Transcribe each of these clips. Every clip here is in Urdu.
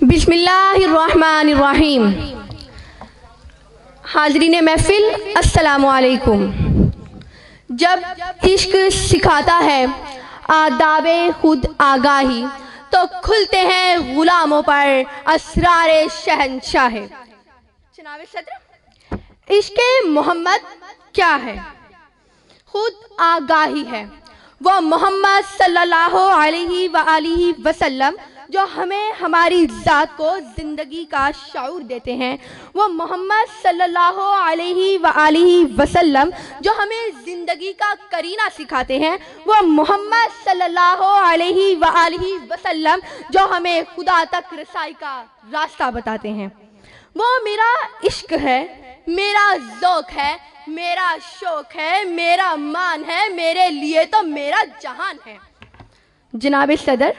بسم اللہ الرحمن الرحیم۔ حاضرین محفل السلام علیکم۔ جب عشق سکھاتا ہے آداب خود آگاہی تو کھلتے ہیں غلاموں پر اسرار شہنشاہ۔ جناب صدر، عشق محمد کیا ہے؟ خود آگاہی ہے۔ وہ محمد صلی اللہ علیہ وآلہ وسلم جو ہمیں ہماری ذات کو زندگی کا شعور دیتے ہیں، وہ محمد صلی اللہ علیہ وآلہ وسلم جو ہمیں زندگی کا کرینہ سکھاتے ہیں، وہ محمد صلی اللہ علیہ وآلہ وسلم جو ہمیں خدا تک رسائی کا راستہ بتاتے ہیں۔ وہ میرا عشق ہے، میرا ذوق ہے، میرا شوق ہے، میرا مان ہے، میرے لیے تو میرا جہان ہے۔ جناب صدر،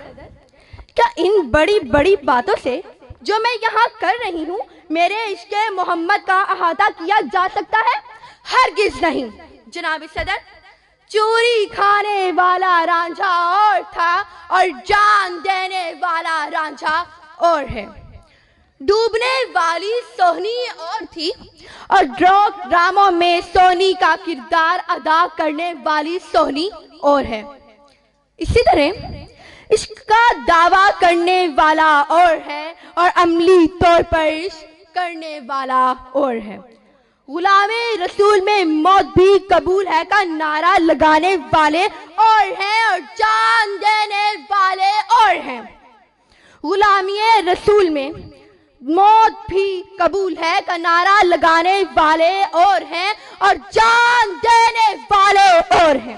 کیا ان بڑی بڑی باتوں سے جو میں یہاں کر رہی ہوں میرے عشق محمد کا احاطہ کیا جا سکتا ہے؟ ہرگز نہیں۔ جناب صدر، چوری کھانے والا رانجھا اور تھا اور جان دینے والا رانجھا اور ہے۔ ڈوبنے والی سونی اور تھی اور ڈراموں میں سونی کا کردار ادا کرنے والی سونی اور ہے۔ اسی طرح عشق کا دعویٰ کرنے والا اور ہے اور عملی طور پر عشق کرنے والا اور ہے۔ غلام رسول میں موت بھی قبول ہے کا نعرہ لگانے والے اور ہیں اور جان دینے والے اور ہیں۔ غلامی رسول میں موت بھی قبول ہے کا نعرہ لگانے والے اور ہیں اور جان دینے والے اور ہیں۔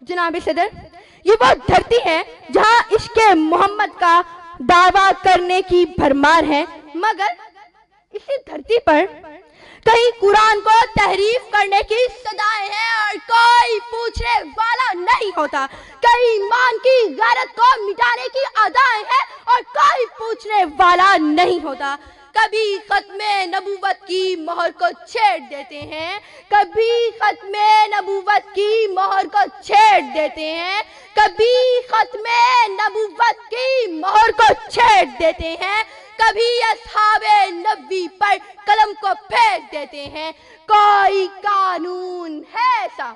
جناب صدر، یہ وہ دھرتی ہے جہاں عشق محمد کا دعویٰ کرنے کی بھرمار ہے، مگر اسی دھرتی پر کہیں قرآن کو تحریف کرنے کی صدائیں ہیں اور کوئی پوچھنے والا نہیں ہوتا۔ کہیں ایمان کی غیرت کو مٹانے کی ادائیں ہیں اور کوئی پوچھنے والا نہیں ہوتا۔ کبھی ختم نبوت کی مہر کو چھیڑ دیتے ہیں، کبھی ختم نبوت کی مہر کو چھیڑ دیتے ہیں، کبھی ختم نبوت کی مہر کو چھیڑ دیتے ہیں، کبھی اصحاب نبی پر قلم کو پھینک دیتے ہیں۔ کوئی قانون ہے ایسا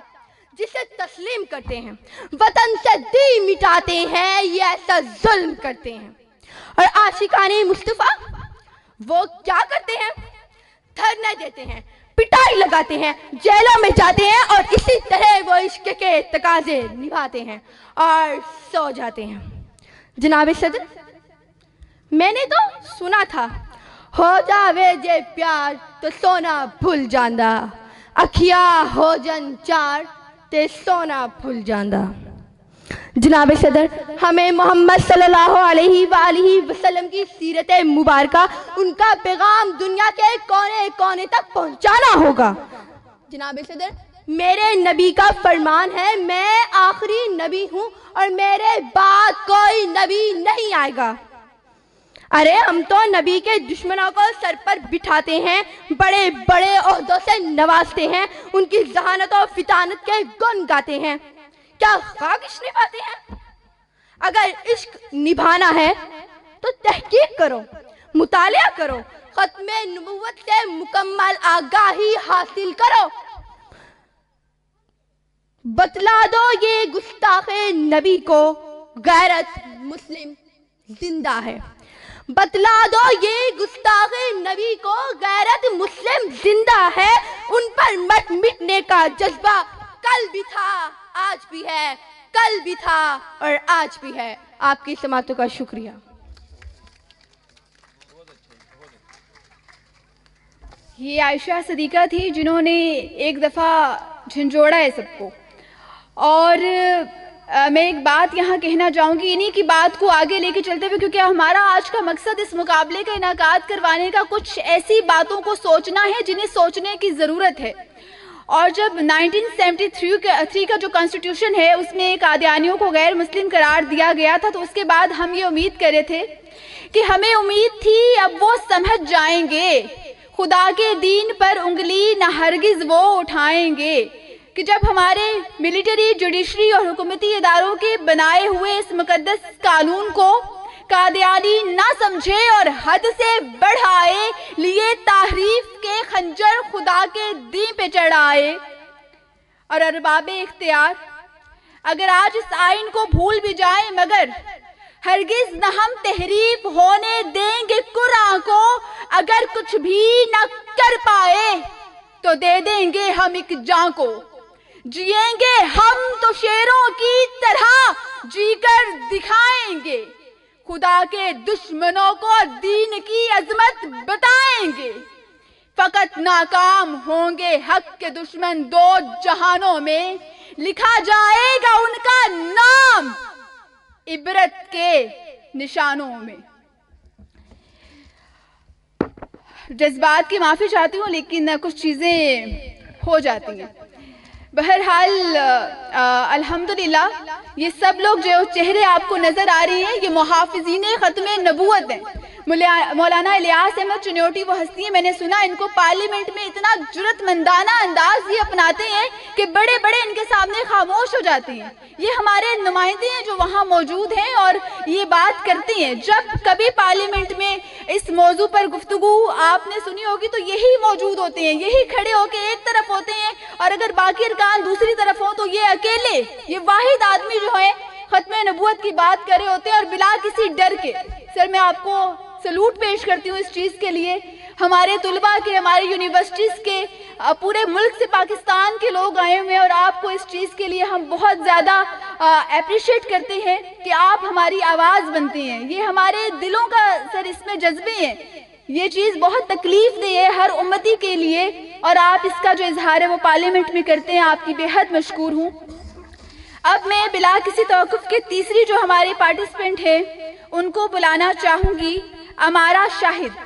جسے تسلیم کرتے ہیں، وطن سے دی مٹاتے ہیں، یہ ایسا ظلم کرتے ہیں۔ اور عاشقان مصطفیٰ وہ کیا کرتے ہیں؟ دھرنے دیتے ہیں، پٹائی لگاتے ہیں، جیلوں میں جاتے ہیں اور اسی طرح وہ عشق کے تقاضے نبھاتے ہیں اور سو جاتے ہیں۔ جناب صدر، میں نے تو سنا تھا ہو جاوے جے پیار تو سونا بھول جاندہ، اکھیا ہو جن چار تے سونا بھول جاندہ۔ جناب صدر، ہمیں محمد صلی اللہ علیہ وآلہ وسلم کی سیرت مبارکہ، ان کا پیغام دنیا کے کونے کونے تک پہنچانا ہوگا۔ جناب صدر، میرے نبی کا فرمان ہے، میں آخری نبی ہوں اور میرے بعد کوئی نبی نہیں آئے گا۔ ارے ہم تو نبی کے دشمنوں کو سر پر بٹھاتے ہیں، بڑے بڑے عہدوں سے نوازتے ہیں، ان کی ذہانت و فطانت کے گن گاتے ہیں۔ کیا خواہش نبھاتے ہیں؟ اگر عشق نبھانا ہے تو تحقیق کرو، مطالعہ کرو، ختم نبوت سے مکمل آگاہی حاصل کرو۔ بتلا دو یہ گستاخ نبی کو غیرت مسلم زندہ ہے۔ بتلا دو یہ گستاخ نبی کو غیرت مسلم زندہ ہے۔ ان پر مٹ مٹنے کا جذبہ کل بھی تھا، آج بھی ہے، کل بھی تھا اور آج بھی ہے۔ آپ کی سماعتوں کا شکریہ۔ یہ عائشہ صدیقہ تھی جنہوں نے ایک دفعہ جھنجھوڑا ہے سب کو، اور میں ایک بات یہاں کہنا چاہوں گی انہی کی بات کو آگے لے کے چلتے ہوئے، کیونکہ ہمارا آج کا مقصد اس مقابلے کا انعقاد کروانے کا کچھ ایسی باتوں کو سوچنا ہے جنہیں سوچنے کی ضرورت ہے۔ اور جب 1973 کا جو کانسٹیٹیوشن ہے اس میں قادیانیوں کو غیر مسلم قرار دیا گیا تھا، تو اس کے بعد ہم یہ امید کر رہے تھے کہ ہمیں امید تھی اب وہ سمجھ جائیں گے، خدا کے دین پر انگلی نہ ہرگز وہ اٹھائیں گے، کہ جب ہمارے ملٹری، جوڈیشری اور حکومتی اداروں کے بنائے ہوئے اس مقدس قانون کو قادیانی نہ سمجھے اور حد سے بڑھائے، لیے تحریف کے خنجر خدا کے دین پہ چڑھائے۔ اور ارباب اختیار اگر آج اس آئین کو بھول بھی جائیں، مگر ہرگز نہ ہم تحریف ہونے دیں گے قرآن کو۔ اگر کچھ بھی نہ کر پائے تو دے دیں گے ہم ایک جان کو۔ جیئیں گے ہم تو شیروں کی طرح جی کر دکھائیں گے، خدا کے دشمنوں کو دین کی عظمت بتائیں گے۔ فقط ناکام ہوں گے حق کے دشمن دو جہانوں میں، لکھا جائے گا ان کا نام عبرت کے نشانوں میں۔ جذبات کی معافی چاہتی ہوں، لیکن کچھ چیزیں ہو جاتی ہیں۔ بہرحال الحمدللہ یہ سب لوگ جو چہرے آپ کو نظر آ رہی ہیں، یہ محافظین ختم نبوت ہیں۔ مولانا الیاس احمد چنوٹی وہ ہستی ہیں، میں نے سنا ان کو پارلیمنٹ میں اتنا جرأت مندانہ انداز یہ اپناتے ہیں کہ بڑے بڑے ان کے سامنے خاموش ہو جاتی ہیں۔ یہ ہمارے نمائندے ہیں جو وہاں موجود ہیں اور یہ بات کرتی ہیں۔ جب کبھی پارلیمنٹ میں اس موضوع پر گفتگو آپ نے سنی ہوگی تو یہی موجود ہوتے ہیں، یہی کھڑے ہو کے ایک طرف ہوتے ہیں، اور اگر باقی ارکان دوسری طرف ہوں تو یہ اکیلے، یہ واحد آدمی جو ہے ختم نبوت کی بات کر رہے ہوتے ہیں، اور بلا کسی ڈر کے۔ سر میں آپ کو سلوٹ پیش کرتی ہوں اس چیز کے لیے، ہمارے طلباء کے، ہماری یونیورسٹیز کے، پورے ملک سے پاکستان کے لوگ آئے ہوئے ہیں، اور آپ کو اس چیز کے لیے ہم بہت زیادہ اپریشیٹ کرتے ہیں کہ آپ ہماری آواز بنتے ہیں۔ یہ ہمارے دلوں کا سر اس میں جذبے ہیں، یہ چیز بہت تکلیف دہ ہے ہر امتی کے لیے، اور آپ اس کا جو اظہار ہے وہ پارلیمنٹ میں کرتے ہیں، آپ کی بے حد مشکور ہوں۔ اب میں بلا کسی توقف کے تیسری جو ہماری پارٹیسپینٹ ہے ان کو بلانا چاہوں گی، امارا شاہد۔